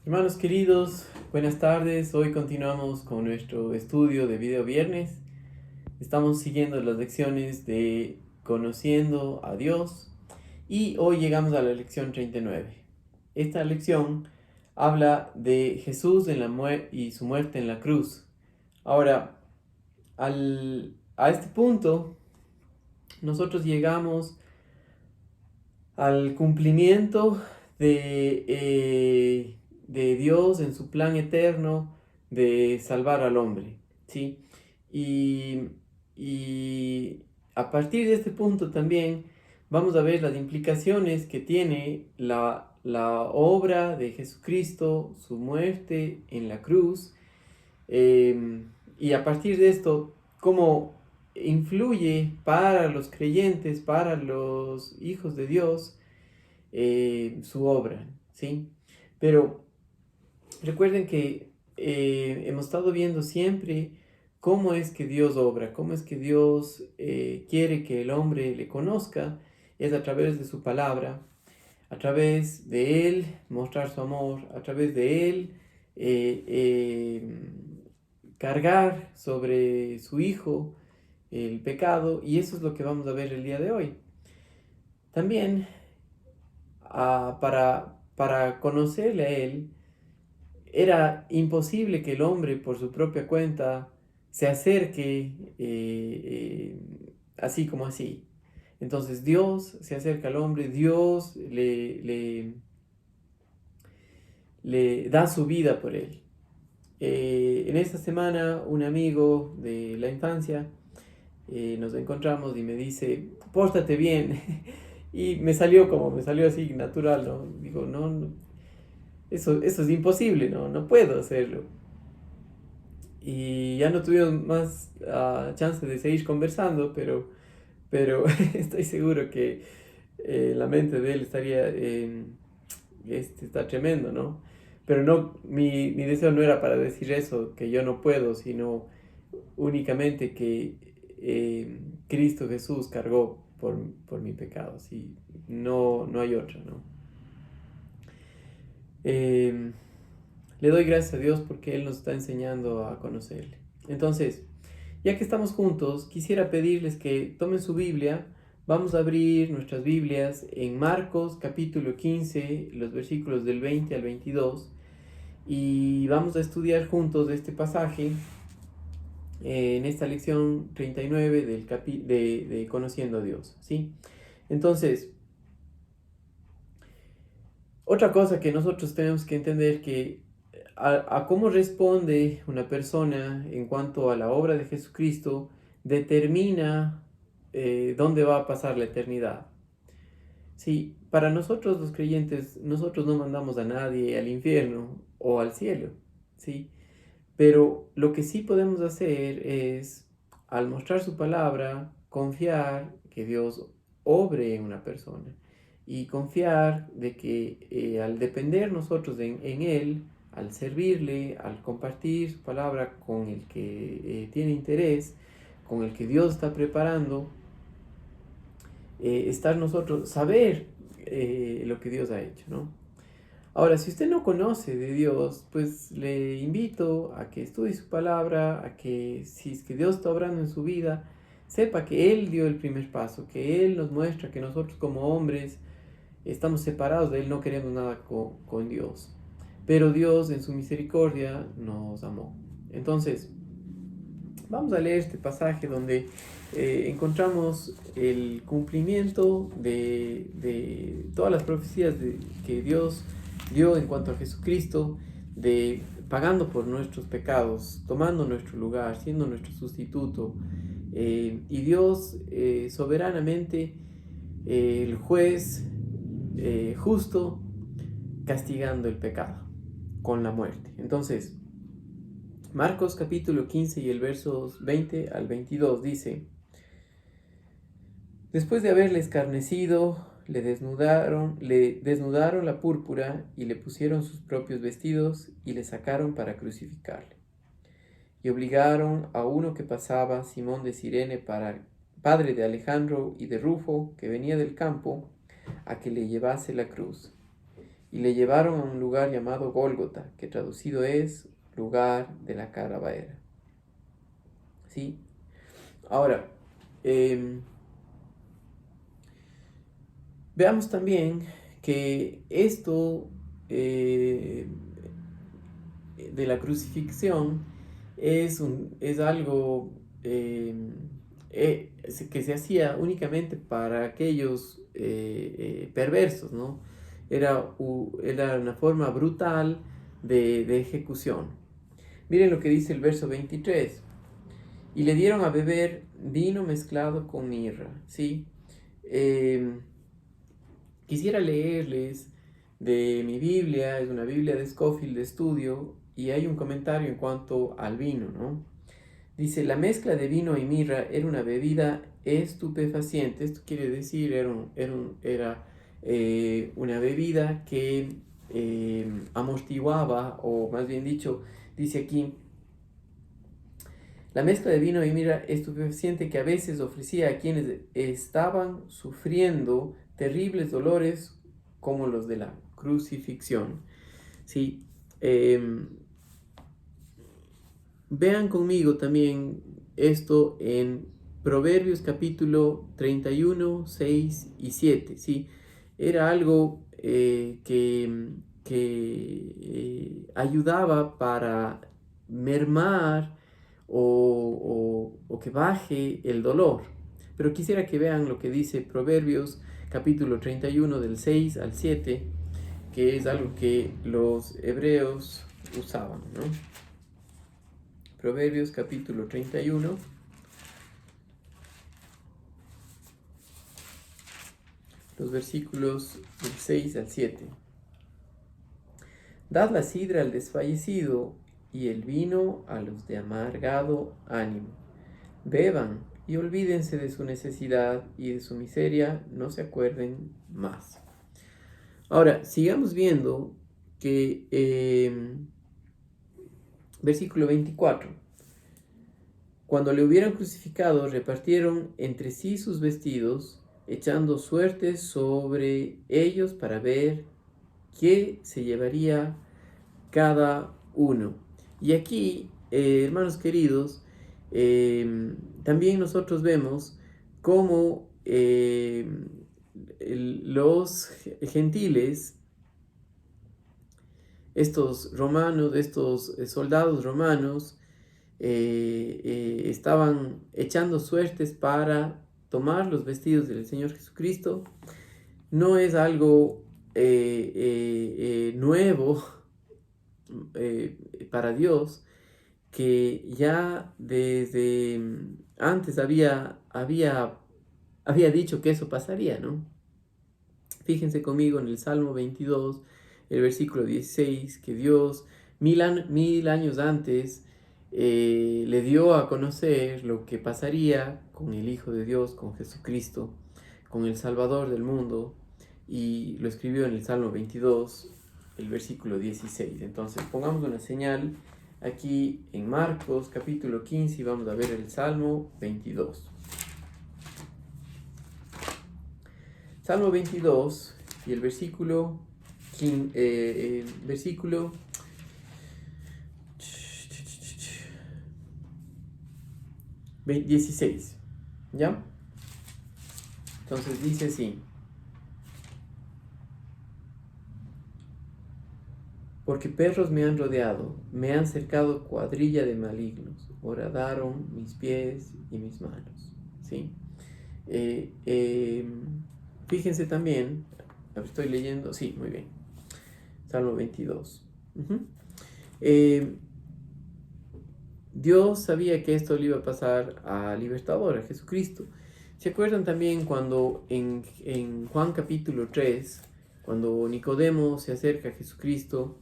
Hermanos queridos, buenas tardes. Hoy continuamos con nuestro estudio de video viernes. Estamos siguiendo las lecciones de Conociendo a Dios y hoy llegamos a la lección 39. Esta lección habla de Jesús en y su muerte en la cruz. Ahora, a este punto, nosotros llegamos al cumplimiento de Dios en su plan eterno de salvar al hombre, ¿sí? Y, y a partir de este punto también vamos a ver las implicaciones que tiene la obra de Jesucristo, su muerte en la cruz, y a partir de esto, cómo influye para los creyentes, para los hijos de Dios, su obra, ¿sí? Pero recuerden que hemos estado viendo siempre cómo es que Dios obra, cómo es que Dios quiere que el hombre le conozca, es a través de su palabra, a través de Él mostrar su amor, a través de Él eh, eh, cargar sobre su Hijo el pecado, y eso es lo que vamos a ver el día de hoy. También para conocerle a Él, era imposible que el hombre por su propia cuenta se acerque así como así. Entonces Dios se acerca al hombre, Dios le da su vida por él. En esta semana un amigo de la infancia nos encontramos y me dice, pórtate bien. Y me salió así natural, ¿no? Digo, no, eso es imposible, no puedo hacerlo. Y ya no tuvimos más chance de seguir conversando, pero estoy seguro que la mente de él estaría, está tremendo, ¿no? Pero no, mi deseo no era para decir eso, que yo no puedo, sino únicamente que Cristo Jesús cargó por mi pecado, sí, no hay otra, ¿no? Eh, Le doy gracias a Dios porque Él nos está enseñando a conocerle. Entonces, ya que estamos juntos, quisiera pedirles que tomen su Biblia. Vamos a abrir nuestras Biblias en Marcos capítulo 15, los versículos del 20 al 22. Y vamos a estudiar juntos este pasaje en esta lección 39 de Conociendo a Dios, ¿sí? Entonces, otra cosa que nosotros tenemos que entender que a cómo responde una persona en cuanto a la obra de Jesucristo determina dónde va a pasar la eternidad. Sí, para nosotros los creyentes, nosotros no mandamos a nadie al infierno o al cielo, ¿sí? Pero lo que sí podemos hacer es, al mostrar su palabra, confiar que Dios obre en una persona y confiar de que al depender nosotros en Él, al servirle, al compartir su palabra con el que tiene interés, con el que Dios está preparando, estar nosotros, saber lo que Dios ha hecho, ¿no? Ahora, si usted no conoce de Dios, pues le invito a que estudie su palabra, a que si es que Dios está obrando en su vida, sepa que Él dio el primer paso, que Él nos muestra que nosotros como hombres estamos separados de Él, no queremos nada con Dios. Pero Dios en su misericordia nos amó. Entonces, vamos a leer este pasaje donde encontramos el cumplimiento de todas las profecías que Dios dio en cuanto a Jesucristo, de pagando por nuestros pecados, tomando nuestro lugar, siendo nuestro sustituto. Y Dios soberanamente, el juez justo, castigando el pecado con la muerte. Entonces, Marcos capítulo 15 y el versos 20 al 22 dice: Después de haberle escarnecido, le desnudaron la púrpura y le pusieron sus propios vestidos y le sacaron para crucificarle. Y obligaron a uno que pasaba, Simón de Cirene, padre de Alejandro y de Rufo, que venía del campo, a que le llevase la cruz. y le llevaron a un lugar llamado Gólgota, que traducido es lugar de la calavera. ¿Sí? Ahora, veamos también que esto de la crucifixión es algo que se hacía únicamente para aquellos perversos, ¿no? Era una forma brutal de ejecución. Miren lo que dice el verso 23. Y le dieron a beber vino mezclado con mirra, ¿sí? Quisiera leerles de mi Biblia, es una Biblia de Scofield de estudio, y hay un comentario en cuanto al vino, ¿no? Dice, la mezcla de vino y mirra era una bebida estupefaciente. Esto quiere decir, era una bebida que amortiguaba, o más bien dicho, dice aquí, la mezcla de vino y mirra estupefaciente que a veces ofrecía a quienes estaban sufriendo terribles dolores como los de la crucifixión. ¿Sí? Vean conmigo también esto en Proverbios capítulo 31, 6 y 7. ¿Sí? Era algo que ayudaba para mermar o que baje el dolor. Pero quisiera que vean lo que dice Proverbios capítulo 31 del 6 al 7, que es algo que los hebreos usaban, ¿no? Proverbios capítulo 31, los versículos del 6 al 7. Dad la sidra al desfallecido y el vino a los de amargado ánimo. Beban y olvídense de su necesidad y de su miseria, no se acuerden más. Ahora, sigamos viendo que versículo 24. Cuando le hubieran crucificado, repartieron entre sí sus vestidos, echando suertes sobre ellos para ver qué se llevaría cada uno. Y aquí, hermanos queridos, también nosotros vemos cómo los gentiles, estos romanos, estos soldados romanos, estaban echando suertes para tomar los vestidos del Señor Jesucristo. No es algo nuevo para Dios, que ya desde antes había dicho que eso pasaría, ¿no? Fíjense conmigo en el Salmo 22, el versículo 16, que Dios mil años antes le dio a conocer lo que pasaría con el Hijo de Dios, con Jesucristo, con el Salvador del mundo, y lo escribió en el Salmo 22, el versículo 16. Entonces pongamos una señal aquí en Marcos capítulo 15 y vamos a ver el Salmo 22. Salmo 22 y el versículo 16, ¿ya? Entonces dice así: porque perros me han rodeado, me han cercado cuadrilla de malignos, horadaron mis pies y mis manos, ¿sí? Fíjense también, estoy leyendo, sí, muy bien, Salmo 22. Dios sabía que esto le iba a pasar al libertador, a Jesucristo. ¿Se acuerdan también cuando en Juan capítulo 3, cuando Nicodemo se acerca a Jesucristo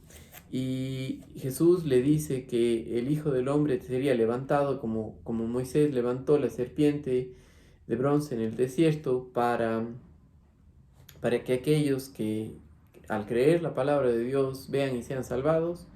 y Jesús le dice que el Hijo del Hombre sería levantado como Moisés levantó la serpiente de bronce en el desierto para que aquellos que al creer la palabra de Dios vean y sean salvados?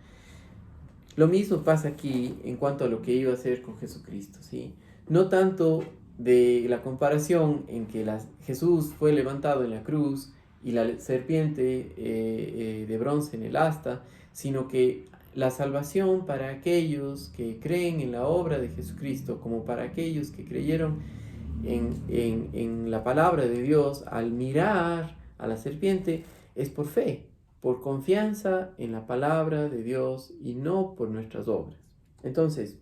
Lo mismo pasa aquí en cuanto a lo que iba a hacer con Jesucristo, ¿sí? No tanto de la comparación en que Jesús fue levantado en la cruz y la serpiente de bronce en el asta, sino que la salvación para aquellos que creen en la obra de Jesucristo, como para aquellos que creyeron en la palabra de Dios, al mirar a la serpiente, es por fe, por confianza en la palabra de Dios y no por nuestras obras. Entonces,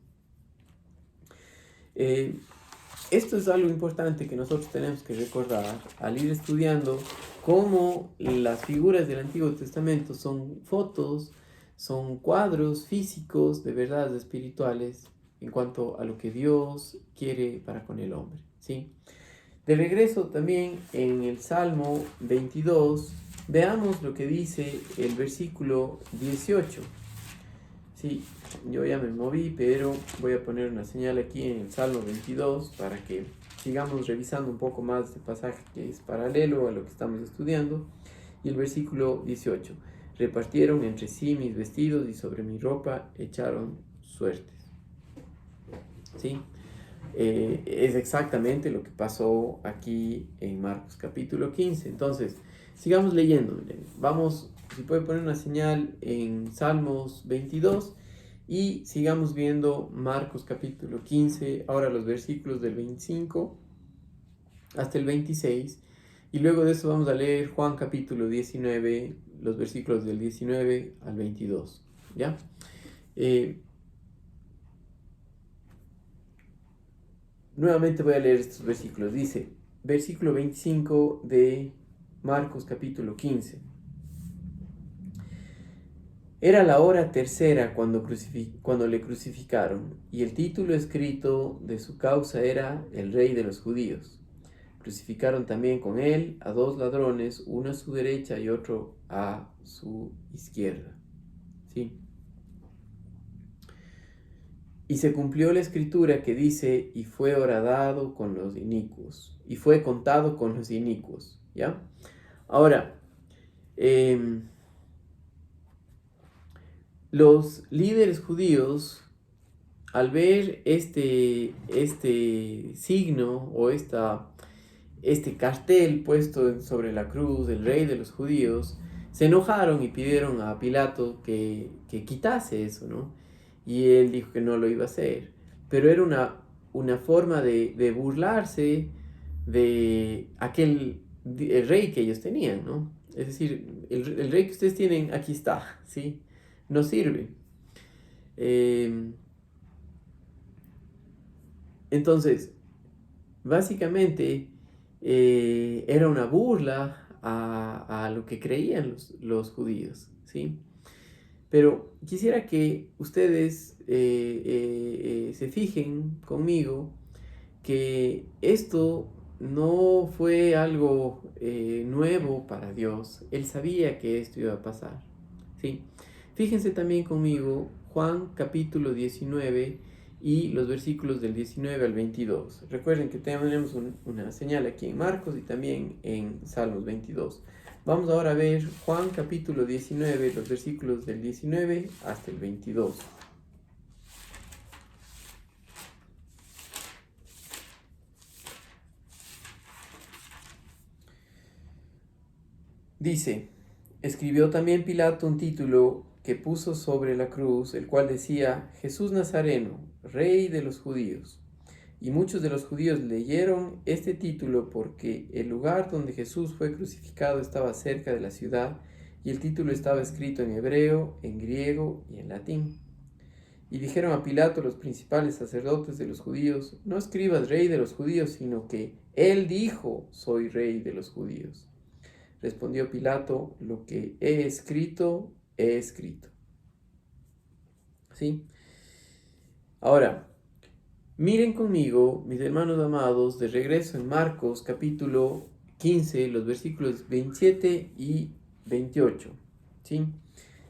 esto es algo importante que nosotros tenemos que recordar al ir estudiando cómo las figuras del Antiguo Testamento son fotos, son cuadros físicos de verdades espirituales en cuanto a lo que Dios quiere para con el hombre, ¿sí? De regreso también en el Salmo 22, veamos lo que dice el versículo 18. Sí, yo ya me moví, pero voy a poner una señal aquí en el Salmo 22 para que sigamos revisando un poco más este pasaje que es paralelo a lo que estamos estudiando. Y el versículo 18. Repartieron entre sí mis vestidos y sobre mi ropa echaron suertes. ¿Sí? Es exactamente lo que pasó aquí en Marcos capítulo 15. Entonces, sigamos leyendo. Vamos, si puede poner una señal en Salmos 22 y sigamos viendo Marcos capítulo 15, ahora los versículos del 25 hasta el 26. Y luego de eso vamos a leer Juan capítulo 19, los versículos del 19 al 22. ¿Ya? Nuevamente voy a leer estos versículos. Dice, versículo 25 de Marcos capítulo 15. Era la hora tercera cuando le crucificaron, y el título escrito de su causa era El Rey de los Judíos. Crucificaron también con él a 2 ladrones, uno a su derecha y otro a su izquierda. ¿Sí? Y se cumplió la escritura que dice, y fue horadado con los inicuos, y fue contado con los inicuos, ¿ya? Ahora, los líderes judíos, al ver este signo o este cartel puesto sobre la cruz del Rey de los Judíos, se enojaron y pidieron a Pilato que quitase eso, ¿no? Y él dijo que no lo iba a hacer. Pero era una forma de burlarse de el rey que ellos tenían, ¿no? Es decir, el rey que ustedes tienen, aquí está, ¿sí? No sirve. Entonces, básicamente, era una burla a lo que creían los judíos, ¿sí? Pero quisiera que ustedes se fijen conmigo que esto no fue algo nuevo para Dios. Él sabía que esto iba a pasar, ¿sí? Fíjense también conmigo Juan capítulo 19 y los versículos del 19 al 22. Recuerden que tenemos una señal aquí en Marcos y también en Salmos 22. Vamos ahora a ver Juan capítulo 19, los versículos del 19 hasta el 22. Dice, escribió también Pilato un título que puso sobre la cruz, el cual decía, Jesús Nazareno, Rey de los Judíos. Y muchos de los judíos leyeron este título porque el lugar donde Jesús fue crucificado estaba cerca de la ciudad y el título estaba escrito en hebreo, en griego y en latín. Y dijeron a Pilato los principales sacerdotes de los judíos, no escribas Rey de los Judíos, sino que él dijo, soy Rey de los Judíos. Respondió Pilato, lo que he escrito, he escrito. ¿Sí? Ahora, miren conmigo, mis hermanos amados, de regreso en Marcos capítulo 15, los versículos 27 y 28. ¿Sí?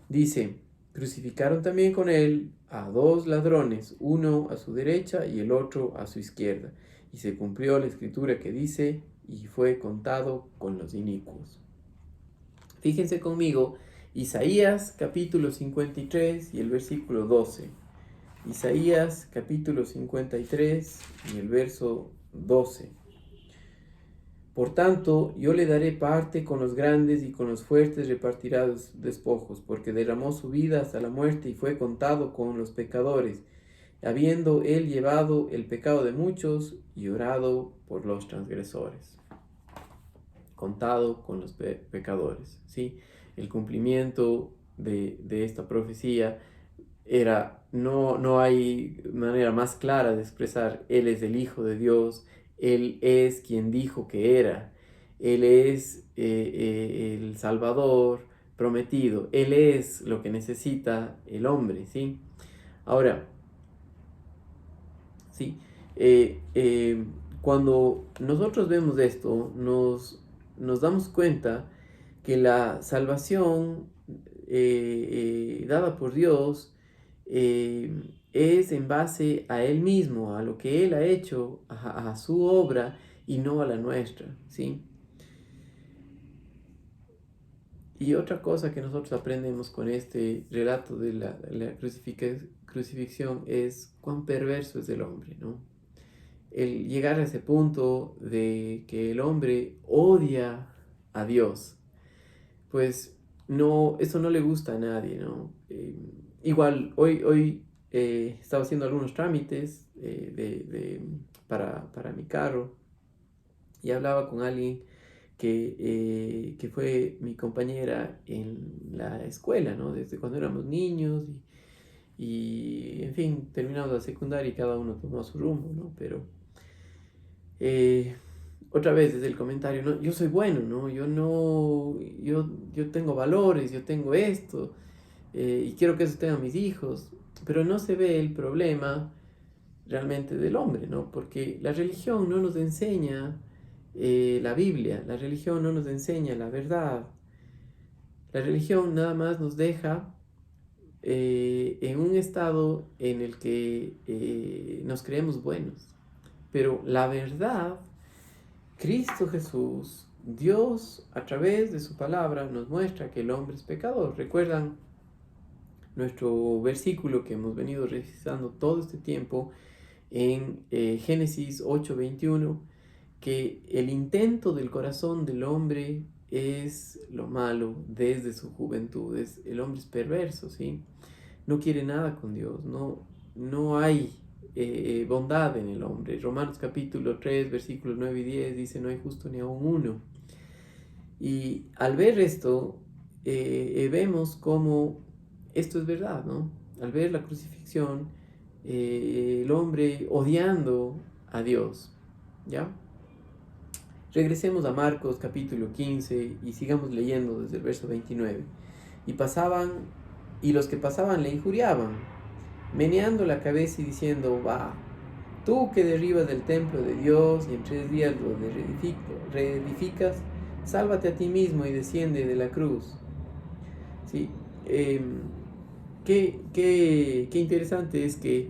Dice, crucificaron también con él a 2 ladrones, uno a su derecha y el otro a su izquierda. Y se cumplió la escritura que dice, y fue contado con los inicuos. Fíjense conmigo, Isaías capítulo 53 y el versículo 12. Isaías capítulo 53 y el verso 12. Por tanto, yo le daré parte con los grandes y con los fuertes repartirá los despojos, porque derramó su vida hasta la muerte y fue contado con los pecadores, habiendo él llevado el pecado de muchos y orado por los transgresores. Contado con los pecadores, ¿sí? El cumplimiento de esta profecía era, no hay manera más clara de expresar, Él es el Hijo de Dios, Él es quien dijo que era, Él es el Salvador prometido, Él es lo que necesita el hombre, ¿sí? Ahora, ¿sí? Cuando nosotros vemos esto, nos damos cuenta que la salvación dada por Dios es en base a Él mismo, a lo que Él ha hecho, a su obra y no a la nuestra, ¿sí? Y otra cosa que nosotros aprendemos con este relato de la crucifixión es cuán perverso es el hombre, ¿no? El llegar a ese punto de que el hombre odia a Dios, pues no, eso no le gusta a nadie, ¿no? Igual, hoy estaba haciendo algunos trámites para mi carro y hablaba con alguien que fue mi compañera en la escuela, ¿no? Desde cuando éramos niños en fin, terminamos la secundaria y cada uno tomó su rumbo, ¿no? Pero eh, otra vez desde el comentario, ¿no? Yo soy bueno, ¿no? Yo no, yo tengo valores, yo tengo esto, y quiero que eso tengan mis hijos, pero no se ve el problema realmente del hombre, ¿no? Porque la religión no nos enseña la Biblia, la religión no nos enseña la verdad, la religión nada más nos deja en un estado en el que nos creemos buenos, pero la verdad, Cristo Jesús, Dios a través de su palabra nos muestra que el hombre es pecador. ¿Recuerdan nuestro versículo que hemos venido revisando todo este tiempo en Génesis 8:21? Que el intento del corazón del hombre es lo malo desde su juventud. El hombre es perverso, ¿sí? No quiere nada con Dios, no hay bondad en el hombre. Romanos capítulo 3, versículos 9 y 10 dice, no hay justo ni aun uno. Y al ver esto, vemos cómo esto es verdad, ¿no? Al ver la crucifixión, el hombre odiando a Dios, ¿ya? Regresemos a Marcos capítulo 15 y sigamos leyendo desde el verso 29. Y los que pasaban le injuriaban, meneando la cabeza y diciendo, va, tú que derribas del templo de Dios y en 3 días lo reedificas, sálvate a ti mismo y desciende de la cruz. ¿Sí? Qué interesante es que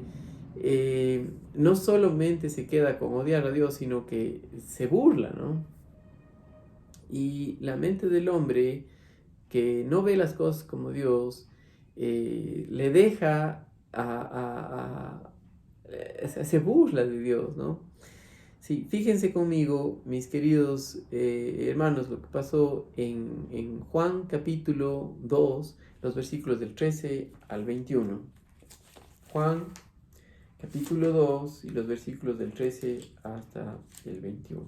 no solamente se queda con odiar a Dios, sino que se burla, ¿no? Y la mente del hombre que no ve las cosas como Dios, le deja se burla de Dios, ¿no? Sí, fíjense conmigo, mis queridos hermanos, lo que pasó en Juan capítulo 2, los versículos del 13 al 21. Juan capítulo 2 y los versículos del 13 hasta el 21.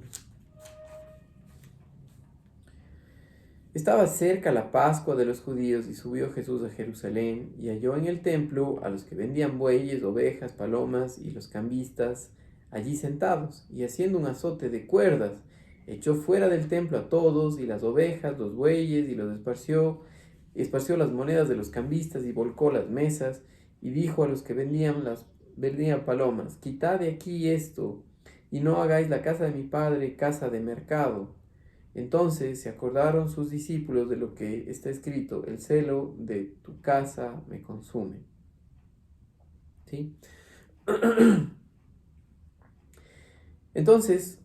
Estaba cerca la Pascua de los judíos y subió Jesús a Jerusalén y halló en el templo a los que vendían bueyes, ovejas, palomas y los cambistas allí sentados, y haciendo un azote de cuerdas, echó fuera del templo a todos y las ovejas, los bueyes, y los esparció las monedas de los cambistas y volcó las mesas, y dijo a los que vendían palomas, quitad de aquí esto, y no hagáis la casa de mi padre casa de mercado. Entonces se acordaron sus discípulos de lo que está escrito, el celo de tu casa me consume. ¿Sí? Entonces,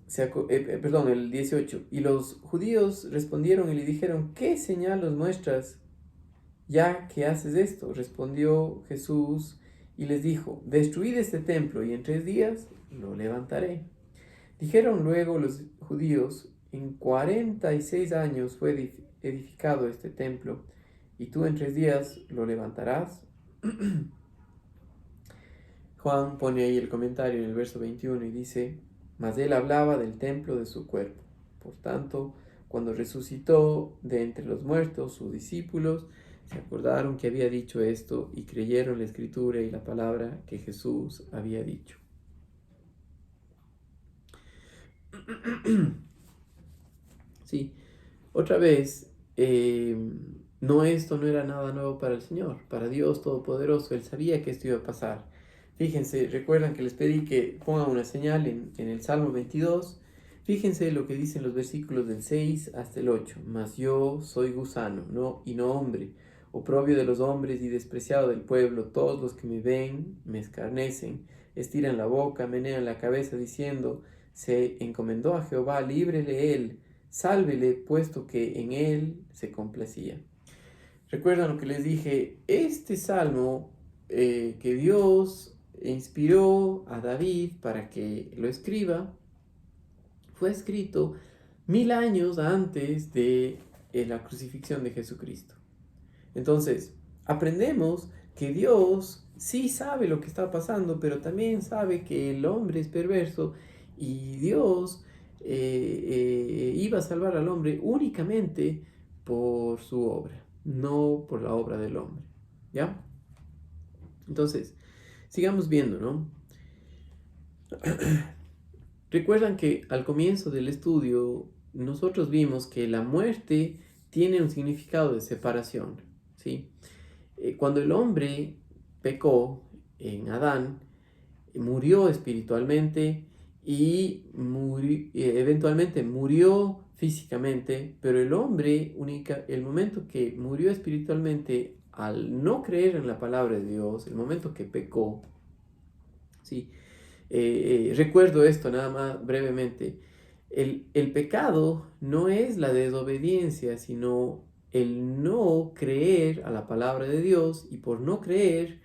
el 18, y los judíos respondieron y le dijeron, ¿qué señal nos muestras ya que haces esto? Respondió Jesús y les dijo, destruid este templo y en 3 días lo levantaré. Dijeron luego los judíos, en 46 años fue edificado este templo, y tú en 3 días lo levantarás. Juan pone ahí el comentario en el verso 21 y dice, mas él hablaba del templo de su cuerpo. Por tanto, cuando resucitó de entre los muertos, sus discípulos se acordaron que había dicho esto y creyeron la escritura y la palabra que Jesús había dicho. Sí, otra vez, no, esto no era nada nuevo para el Señor, para Dios Todopoderoso. Él sabía que esto iba a pasar. Fíjense, recuerdan que les pedí que pongan una señal en el Salmo 22. Fíjense lo que dicen los versículos del 6 hasta el 8. Mas yo soy gusano, y no hombre, oprobio de los hombres y despreciado del pueblo. Todos los que me ven me escarnecen, estiran la boca, menean la cabeza, diciendo, se encomendó a Jehová, líbrele él, sálvele, puesto que en él se complacía. Recuerdan lo que les dije, este salmo que Dios inspiró a David para que lo escriba, fue escrito 1000 años antes de la crucifixión de Jesucristo. Entonces, aprendemos que Dios sí sabe lo que está pasando, pero también sabe que el hombre es perverso y Dios iba a salvar al hombre únicamente por su obra, no por la obra del hombre. ¿Ya? Entonces, sigamos viendo, ¿no? Recuerdan que al comienzo del estudio nosotros vimos que la muerte tiene un significado de separación, ¿sí? Cuando el hombre pecó en Adán, murió espiritualmente y eventualmente murió físicamente, pero el hombre, el momento que murió espiritualmente al no creer en la palabra de Dios, el momento que pecó, ¿sí? Recuerdo esto nada más brevemente. El pecado no es la desobediencia, sino el no creer a la palabra de Dios, y por no creer,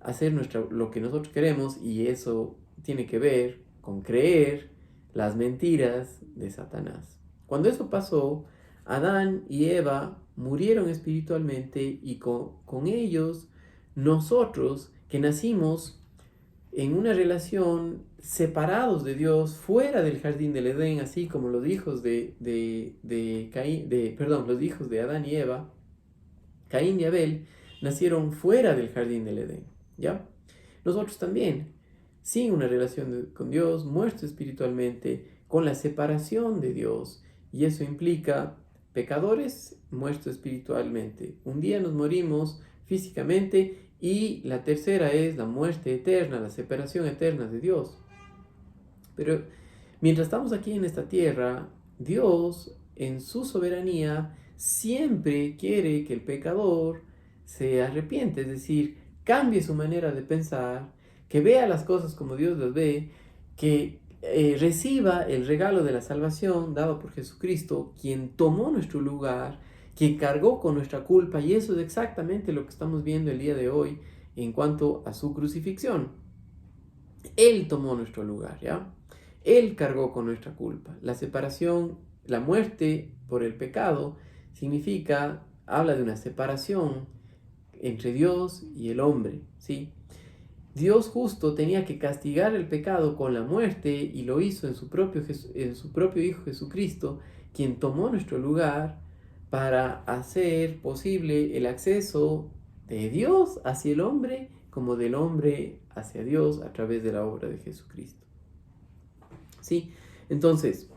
hacer lo que nosotros queremos, y eso tiene que ver con creer las mentiras de Satanás. Cuando eso pasó, Adán y Eva murieron espiritualmente, y con ellos nosotros que nacimos en una relación separados de Dios, fuera del jardín del Edén, así como los hijos los hijos de Adán y Eva, Caín y Abel, nacieron fuera del jardín del Edén, ¿ya? Nosotros también, sin una relación con Dios, muertos espiritualmente, con la separación de Dios, y eso implica pecadores, muertos espiritualmente. Un día nos morimos físicamente, y la tercera es la muerte eterna, la separación eterna de Dios. Pero mientras estamos aquí en esta tierra, Dios, en su soberanía, siempre quiere que el pecador se arrepiente, es decir, cambie su manera de pensar, que vea las cosas como Dios las ve, que reciba el regalo de la salvación dado por Jesucristo, quien tomó nuestro lugar, quien cargó con nuestra culpa, y eso es exactamente lo que estamos viendo el día de hoy en cuanto a su crucifixión. Él tomó nuestro lugar, ¿ya? Él cargó con nuestra culpa. La separación, la muerte por el pecado, habla de una separación entre Dios y el hombre, ¿sí? Dios justo tenía que castigar el pecado con la muerte, y lo hizo en su propio Hijo Jesucristo, quien tomó nuestro lugar para hacer posible el acceso de Dios hacia el hombre, como del hombre hacia Dios a través de la obra de Jesucristo. ¿Sí? Entonces,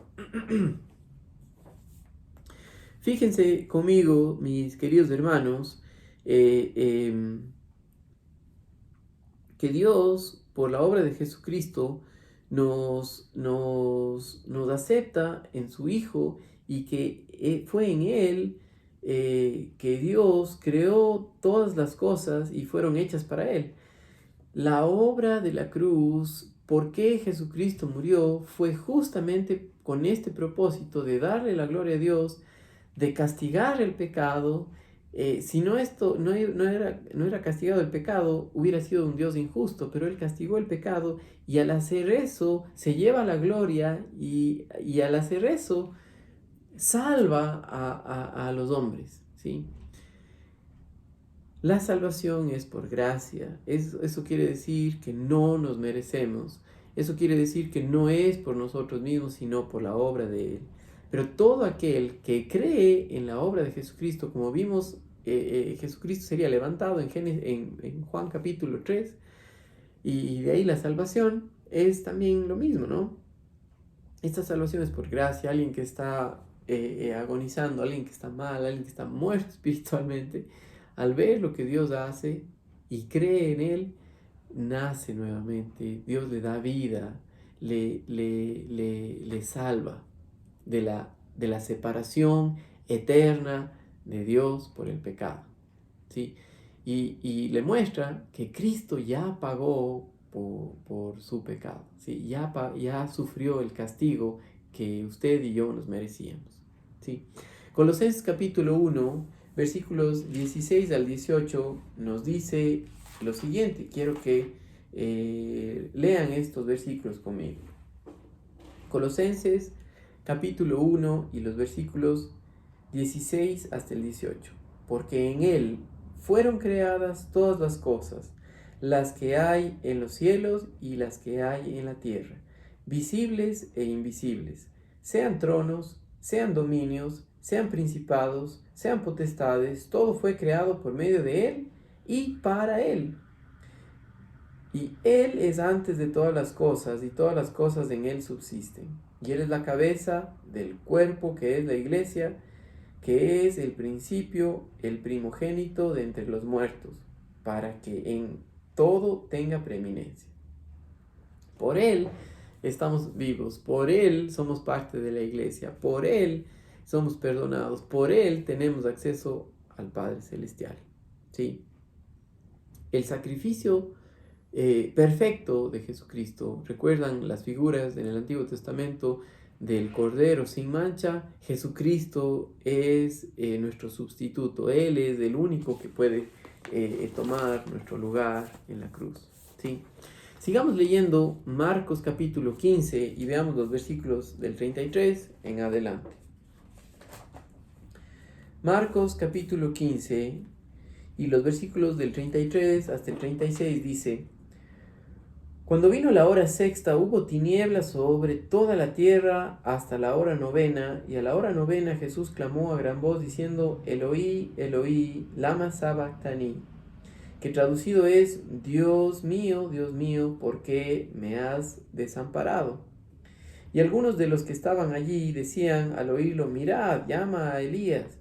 fíjense conmigo, mis queridos hermanos, que Dios, por la obra de Jesucristo, nos acepta en su Hijo, y que fue en Él que Dios creó todas las cosas y fueron hechas para Él. La obra de la cruz, ¿por qué Jesucristo murió? Fue justamente con este propósito de darle la gloria a Dios, de castigar el pecado, si no esto no era castigado el pecado, hubiera sido un Dios injusto, pero Él castigó el pecado y al hacer eso se lleva la gloria y al hacer eso salva a los hombres, ¿sí? La salvación es por gracia. Eso quiere decir que no nos merecemos. Eso quiere decir que no es por nosotros mismos, sino por la obra de Él. Pero todo aquel que cree en la obra de Jesucristo, como vimos, Jesucristo sería levantado en Juan capítulo 3, y de ahí la salvación es también lo mismo, ¿no? Esta salvación es por gracia. Alguien que está agonizando, alguien que está mal, alguien que está muerto espiritualmente, al ver lo que Dios hace y cree en Él, nace nuevamente. Dios le da vida, le salva de la separación eterna de Dios por el pecado, ¿sí? Y le muestra que Cristo ya pagó por su pecado, ¿sí? Ya sufrió el castigo que usted y yo nos merecíamos, ¿sí? Colosenses capítulo 1, versículos 16 al 18 nos dice lo siguiente. Quiero que lean estos versículos conmigo. Colosenses capítulo 1 y los versículos 16 hasta el 18. Porque en Él fueron creadas todas las cosas, las que hay en los cielos y las que hay en la tierra, visibles e invisibles, sean tronos, sean dominios, sean principados, sean potestades, todo fue creado por medio de Él y para Él. Y Él es antes de todas las cosas, y todas las cosas en Él subsisten. Y Él es la cabeza del cuerpo que es la iglesia, que es el principio, el primogénito de entre los muertos, para que en todo tenga preeminencia. Por Él estamos vivos, por Él somos parte de la iglesia, por Él somos perdonados, por Él tenemos acceso al Padre Celestial. ¿Sí? El sacrificio perfecto de Jesucristo. ¿Recuerdan las figuras en el Antiguo Testamento del Cordero sin mancha? Jesucristo es nuestro sustituto. Él es el único que puede tomar nuestro lugar en la cruz, ¿sí? Sigamos leyendo Marcos capítulo 15 y veamos los versículos del 33 en adelante. Marcos capítulo 15 y los versículos del 33 hasta el 36 dice: Cuando vino la hora sexta, hubo tinieblas sobre toda la tierra hasta la hora novena, y a la hora novena Jesús clamó a gran voz diciendo: Eloí, Eloí, lama sabactani, que traducido es: Dios mío, ¿por qué me has desamparado? Y algunos de los que estaban allí decían al oírlo: Mirad, llama a Elías.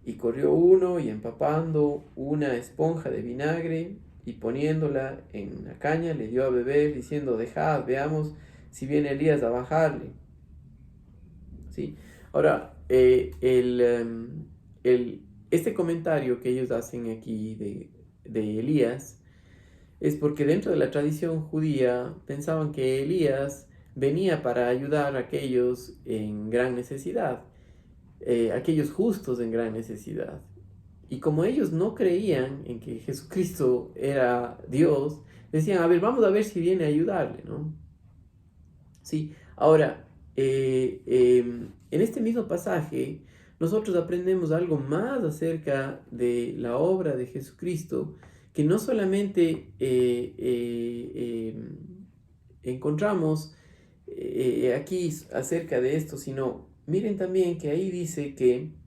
Y corrió uno y empapando una esponja de vinagre y poniéndola en la caña le dio a beber, diciendo: Dejad, veamos si viene Elías a bajarle. ¿Sí? Ahora, este comentario que ellos hacen aquí de Elías es porque dentro de la tradición judía pensaban que Elías venía para ayudar a aquellos en gran necesidad, aquellos justos en gran necesidad. Y como ellos no creían en que Jesucristo era Dios, decían: a ver, vamos a ver si viene a ayudarle, ¿no? Sí, ahora, en este mismo pasaje, nosotros aprendemos algo más acerca de la obra de Jesucristo, que no solamente encontramos aquí acerca de esto, sino miren también que ahí dice que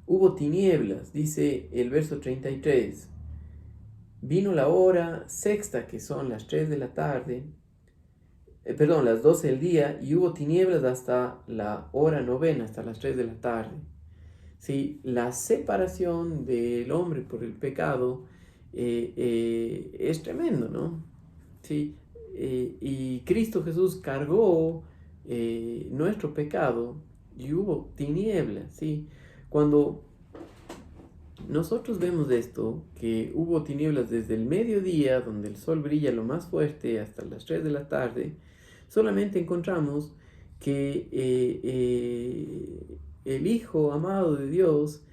hubo tinieblas, dice el verso 33. Vino la hora sexta, que son las 3 de la tarde, las 12 del día, y hubo tinieblas hasta la hora novena, hasta las 3 de la tarde. ¿Sí? La separación del hombre por el pecado es tremendo, ¿no? ¿Sí? Y Cristo Jesús cargó nuestro pecado y hubo tinieblas, ¿sí? Cuando nosotros vemos esto, que hubo tinieblas desde el mediodía, donde el sol brilla lo más fuerte, hasta las 3 de la tarde, solamente encontramos que el Hijo amado de Dios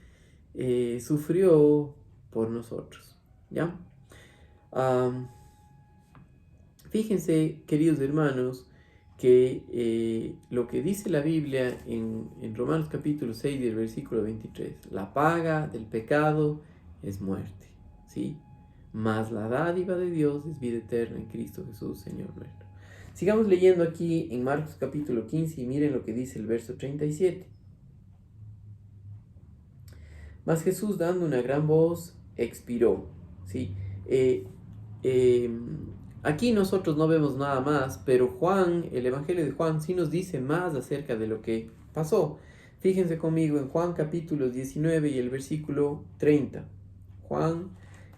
sufrió por nosotros, ¿ya? Fíjense, queridos hermanos, que lo que dice la Biblia en Romanos capítulo 6 y el versículo 23, la paga del pecado es muerte, ¿sí? Mas la dádiva de Dios es vida eterna en Cristo Jesús, Señor nuestro. Sigamos leyendo aquí en Marcos capítulo 15 y miren lo que dice el verso 37. Mas Jesús, dando una gran voz, expiró, ¿sí? Eh, eh, Aquí nosotros no vemos nada más, pero Juan, el Evangelio de Juan, sí nos dice más acerca de lo que pasó. Fíjense conmigo en Juan capítulo 19 y el versículo 30. Juan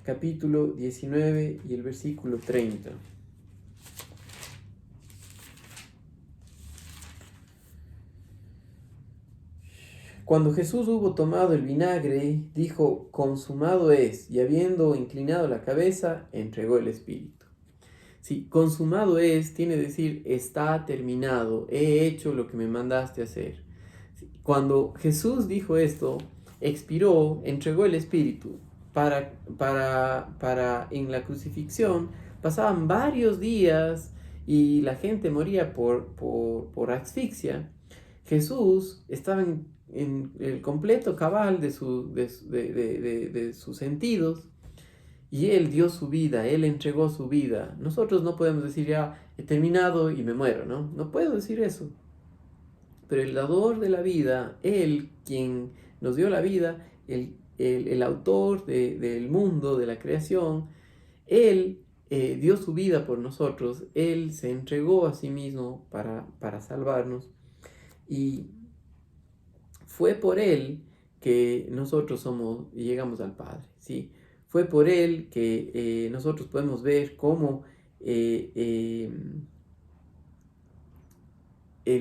capítulo 19 y el versículo 30. Cuando Jesús hubo tomado el vinagre, dijo, consumado es, y habiendo inclinado la cabeza, entregó el espíritu. Sí, consumado es, tiene que decir, está terminado, he hecho lo que me mandaste hacer. Cuando Jesús dijo esto, expiró, entregó el espíritu. En la crucifixión pasaban varios días y la gente moría por asfixia. Jesús estaba en el completo cabal de sus sentidos y Él dio su vida, Él entregó su vida. Nosotros no podemos decir ya he terminado y me muero, ¿no? No puedo decir eso. Pero el dador de la vida, Él quien nos dio la vida, el autor del mundo, de la creación, Él dio su vida por nosotros, Él se entregó a sí mismo para salvarnos y fue por Él que nosotros llegamos al Padre, ¿sí? Fue por Él que nosotros podemos ver cómo el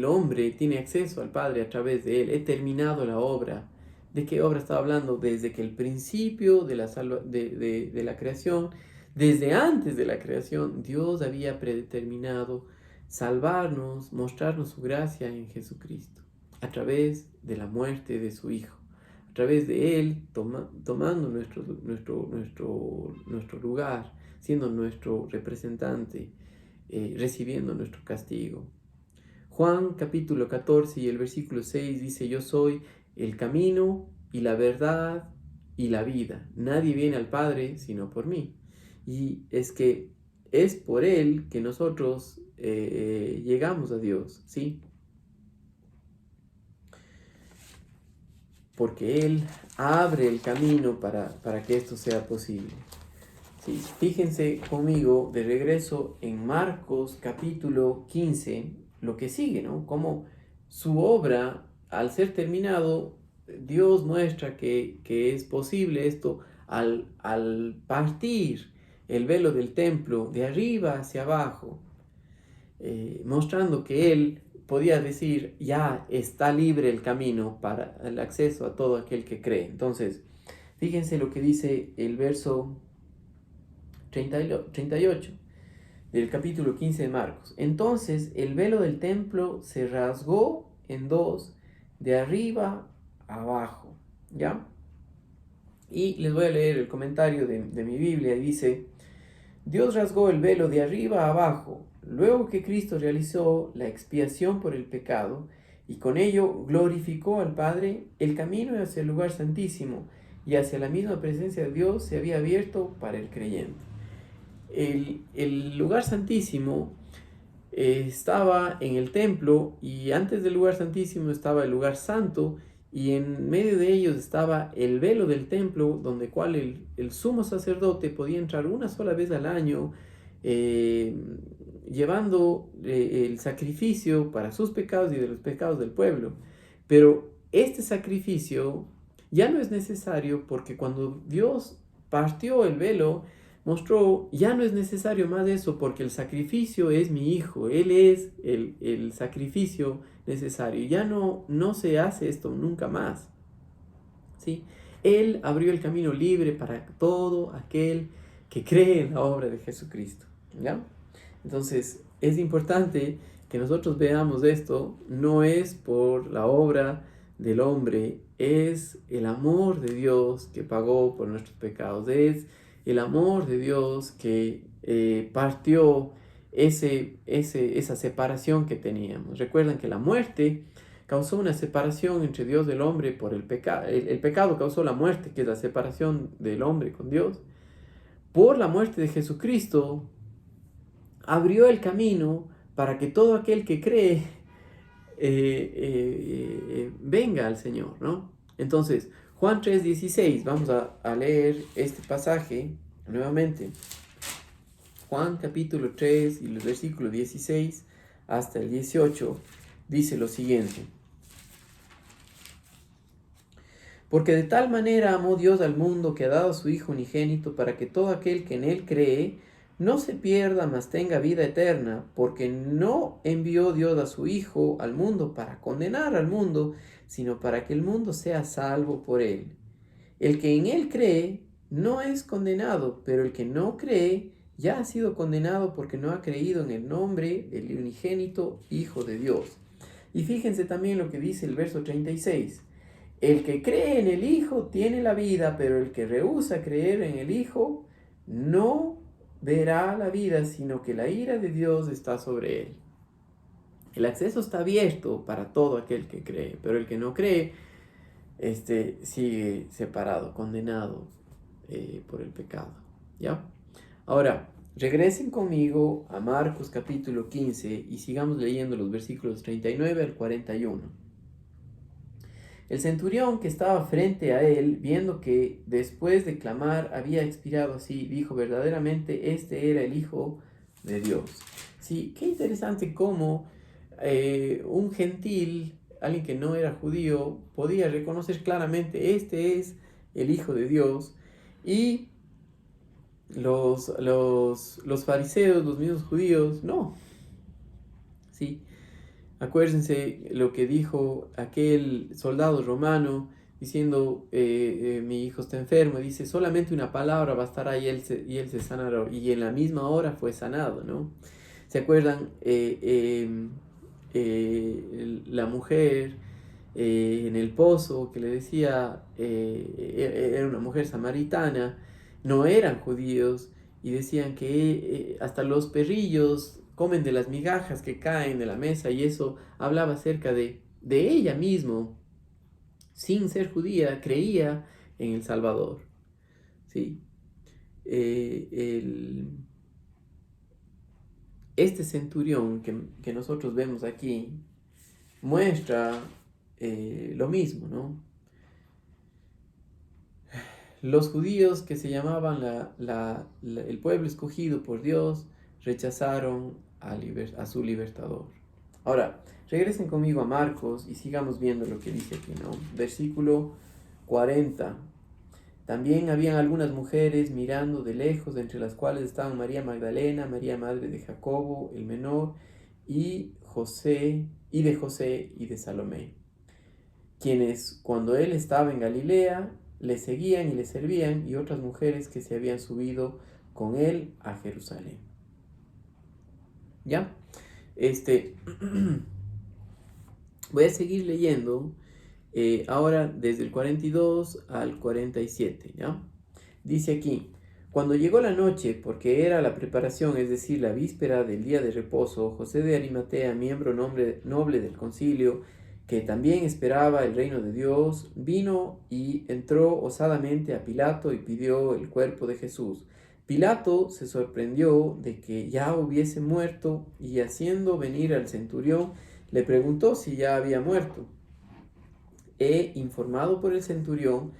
hombre tiene acceso al Padre a través de Él. He terminado la obra. ¿De qué obra estaba hablando? Desde que el principio de la creación, desde antes de la creación, Dios había predeterminado salvarnos, mostrarnos su gracia en Jesucristo, a través de la muerte de su Hijo, a través de Él tomando nuestro lugar, siendo nuestro representante, recibiendo nuestro castigo. Juan capítulo 14 y el versículo 6 dice, yo soy el camino y la verdad y la vida. Nadie viene al Padre sino por mí. Y es que es por Él que nosotros llegamos a Dios, ¿sí? Porque Él abre el camino para que esto sea posible. Sí, fíjense conmigo de regreso en Marcos capítulo 15, lo que sigue, ¿no? Como su obra, al ser terminado, Dios muestra que es posible esto al partir el velo del templo de arriba hacia abajo, mostrando que Él podía decir, ya está libre el camino para el acceso a todo aquel que cree. Entonces, fíjense lo que dice el verso 38 del capítulo 15 de Marcos. Entonces el velo del templo se rasgó en dos, de arriba a abajo, ¿ya? Y les voy a leer el comentario de mi Biblia. Dice, Dios rasgó el velo de arriba a abajo, luego que Cristo realizó la expiación por el pecado, y con ello glorificó al Padre. El camino hacia el lugar santísimo y hacia la misma presencia de Dios se había abierto para el creyente. El lugar santísimo estaba en el templo, y antes del lugar santísimo estaba el lugar santo, y en medio de ellos estaba el velo del templo, donde cual el sumo sacerdote podía entrar una sola vez al año, llevando el sacrificio para sus pecados y de los pecados del pueblo. Pero este sacrificio ya no es necesario, porque cuando Dios partió el velo, mostró, ya no es necesario más de eso, porque el sacrificio es mi Hijo, Él es el sacrificio necesario. Ya no se hace esto nunca más, ¿sí? Él abrió el camino libre para todo aquel que cree en la obra de Jesucristo, ¿ya? Entonces, es importante que nosotros veamos esto, no es por la obra del hombre es el amor de Dios que pagó por nuestros pecados, es el amor de Dios que partió esa separación que teníamos. Recuerden que la muerte causó una separación entre Dios y el hombre por el pecado. El pecado causó la muerte, que es la separación del hombre con Dios. Por la muerte de Jesucristo, abrió el camino para que todo aquel que cree venga al Señor, ¿no? Entonces, Juan 3:16, vamos a leer este pasaje nuevamente. Juan capítulo 3 y el versículo 16 hasta el 18 dice lo siguiente. Porque de tal manera amó Dios al mundo que ha dado a su Hijo unigénito para que todo aquel que en él cree no se pierda, mas tenga vida eterna, porque no envió Dios a su Hijo al mundo para condenar al mundo, sino para que el mundo sea salvo por él. El que en él cree no es condenado, pero el que no cree ya ha sido condenado porque no ha creído en el nombre del unigénito Hijo de Dios. Y fíjense también lo que dice el verso 36. El que cree en el Hijo tiene la vida, pero el que rehúsa creer en el Hijo no verá la vida, sino que la ira de Dios está sobre él. El acceso está abierto para todo aquel que cree, pero el que no cree sigue separado, condenado por el pecado. ¿Ya? Ahora, regresen conmigo a Marcos capítulo 15 y sigamos leyendo los versículos 39 al 41. El centurión que estaba frente a él, viendo que después de clamar había expirado así, dijo: verdaderamente este era el Hijo de Dios. Sí, qué interesante cómo un gentil, alguien que no era judío, podía reconocer claramente: este es el Hijo de Dios. Y los fariseos, los mismos judíos, no. Sí. Acuérdense lo que dijo aquel soldado romano diciendo: mi hijo está enfermo. Dice: solamente una palabra bastará y él se sanará. Y en la misma hora fue sanado, ¿no? ¿Se acuerdan? La mujer en el pozo que le decía, era una mujer samaritana, no eran judíos, y decían que hasta los perrillos comen de las migajas que caen de la mesa, y eso hablaba acerca de ella misma, sin ser judía, creía en el Salvador. ¿Sí? Este centurión que nosotros vemos aquí muestra lo mismo, ¿no? Los judíos, que se llamaban el pueblo escogido por Dios, rechazaron a su libertador. Ahora, regresen conmigo a Marcos y sigamos viendo lo que dice aquí, ¿no? Versículo 40. También habían algunas mujeres mirando de lejos, entre las cuales estaban María Magdalena, María madre de Jacobo el menor, y de José y de Salomé, quienes, cuando él estaba en Galilea, le seguían y le servían, y otras mujeres que se habían subido con él a Jerusalén. ¿Ya? Voy a seguir leyendo ahora desde el 42 al 47, ¿ya? Dice aquí: cuando llegó la noche, porque era la preparación, es decir, la víspera del día de reposo, José de Arimatea, miembro noble del concilio, que también esperaba el reino de Dios, vino y entró osadamente a Pilato y pidió el cuerpo de Jesús. Pilato se sorprendió de que ya hubiese muerto, y haciendo venir al centurión, le preguntó si ya había muerto. Informado por el centurión,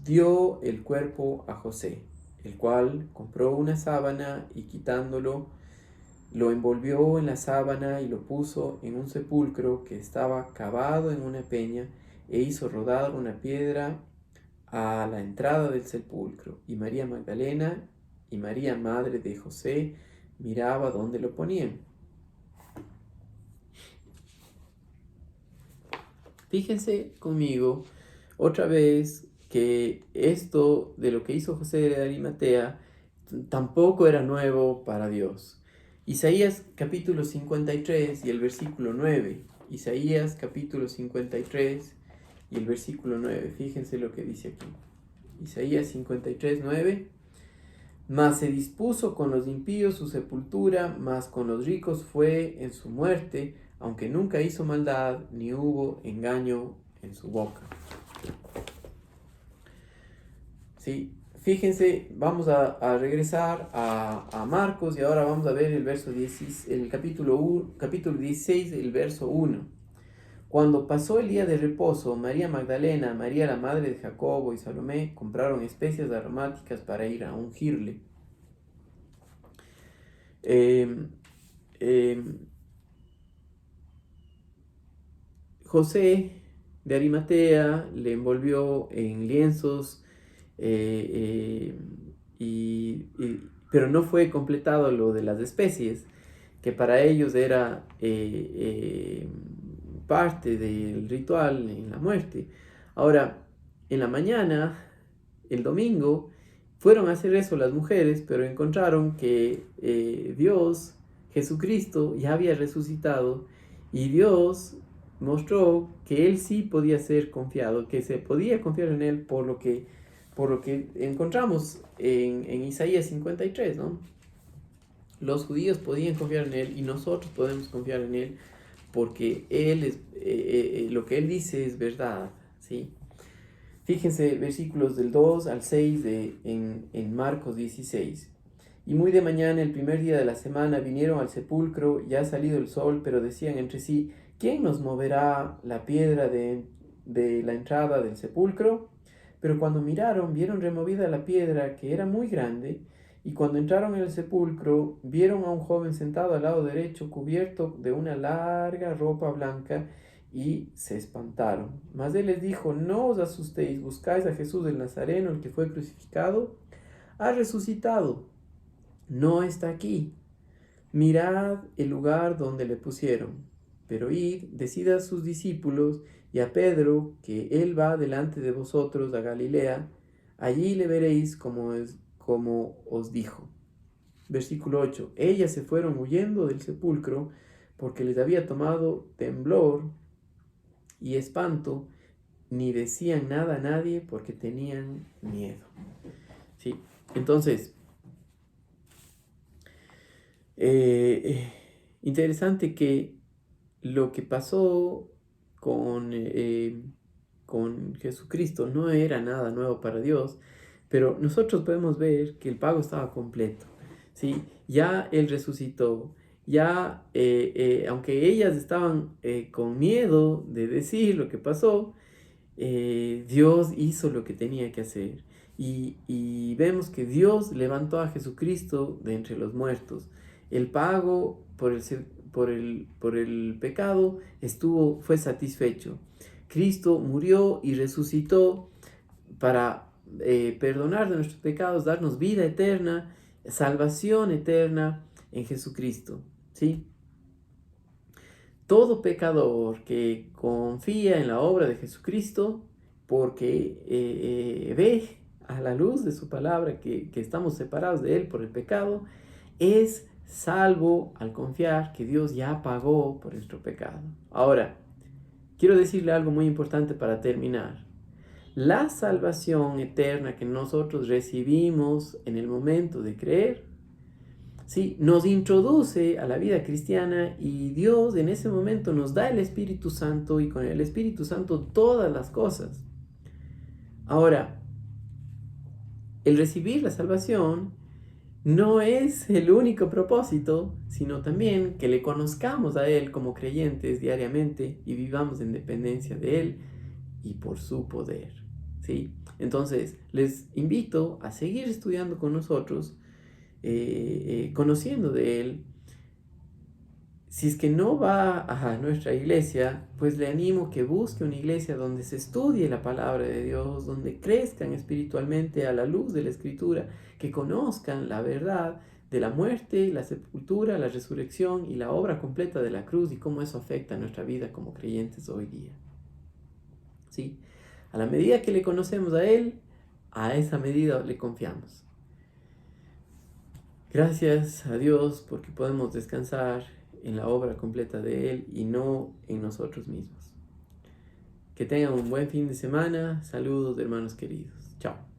dio el cuerpo a José, el cual compró una sábana y, quitándolo, lo envolvió en la sábana y lo puso en un sepulcro que estaba cavado en una peña, e hizo rodar una piedra a la entrada del sepulcro. Y María Magdalena y María madre de José miraba dónde lo ponían. Fíjense conmigo otra vez que esto de lo que hizo José de Arimatea tampoco era nuevo para Dios. Isaías capítulo 53 y el versículo 9. Isaías capítulo 53 y el versículo 9. Fíjense lo que dice aquí. Isaías 53, 9. Mas se dispuso con los impíos su sepultura, mas con los ricos fue en su muerte, aunque nunca hizo maldad, ni hubo engaño en su boca. Sí, fíjense, vamos a regresar a Marcos y ahora vamos a ver el verso 10, el capítulo 16, el verso 1. Cuando pasó el día de reposo, María Magdalena, María la madre de Jacobo y Salomé compraron especias aromáticas para ir a ungirle. José de Arimatea le envolvió en lienzos, pero no fue completado lo de las especies, que para ellos era parte del ritual en la muerte. Ahora, en la mañana, el domingo, fueron a hacer eso las mujeres, pero encontraron que Dios, Jesucristo, ya había resucitado y Dios mostró que Él sí podía ser confiado, que se podía confiar en Él por lo que encontramos en Isaías 53, ¿no? Los judíos podían confiar en Él y nosotros podemos confiar en Él porque Él es, lo que Él dice es verdad, ¿sí? Fíjense versículos del 2 al 6 en Marcos 16. Y muy de mañana, el primer día de la semana, vinieron al sepulcro, ya ha salido el sol, pero decían entre sí, ¿quién nos moverá la piedra de la entrada del sepulcro? Pero cuando miraron, vieron removida la piedra, que era muy grande, y cuando entraron en el sepulcro, vieron a un joven sentado al lado derecho, cubierto de una larga ropa blanca, y se espantaron. Mas él les dijo, no os asustéis, buscáis a Jesús el Nazareno, el que fue crucificado, ha resucitado, no está aquí. Mirad el lugar donde le pusieron. Pero id, decid a sus discípulos y a Pedro que él va delante de vosotros a Galilea, allí le veréis como os dijo. Versículo 8. Ellas se fueron huyendo del sepulcro porque les había tomado temblor y espanto, ni decían nada a nadie porque tenían miedo. Sí, entonces, interesante que lo que pasó con Jesucristo no era nada nuevo para Dios, pero nosotros podemos ver que el pago estaba completo, ¿sí? Ya Él resucitó, ya, aunque ellas estaban con miedo de decir lo que pasó, Dios hizo lo que tenía que hacer. Y vemos que Dios levantó a Jesucristo de entre los muertos. El pago por el pecado fue satisfecho. Cristo murió y resucitó para perdonar de nuestros pecados, darnos vida eterna, salvación eterna en Jesucristo, ¿sí? Todo pecador que confía en la obra de Jesucristo, porque ve a la luz de su palabra que estamos separados de Él por el pecado, es salvo al confiar que Dios ya pagó por nuestro pecado. Ahora, quiero decirle algo muy importante para terminar. La salvación eterna que nosotros recibimos en el momento de creer, ¿sí?, nos introduce a la vida cristiana y Dios en ese momento nos da el Espíritu Santo y con el Espíritu Santo todas las cosas. Ahora, el recibir la salvación no es el único propósito, sino también que le conozcamos a Él como creyentes diariamente y vivamos en dependencia de Él y por su poder, ¿sí? Entonces, les invito a seguir estudiando con nosotros, conociendo de Él. Si es que no va a nuestra iglesia, pues le animo que busque una iglesia donde se estudie la palabra de Dios, donde crezcan espiritualmente a la luz de la Escritura, que conozcan la verdad de la muerte, la sepultura, la resurrección y la obra completa de la cruz y cómo eso afecta a nuestra vida como creyentes hoy día. ¿Sí? A la medida que le conocemos a Él, a esa medida le confiamos. Gracias a Dios porque podemos descansar en la obra completa de Él y no en nosotros mismos. Que tengan un buen fin de semana. Saludos, hermanos queridos. Chao.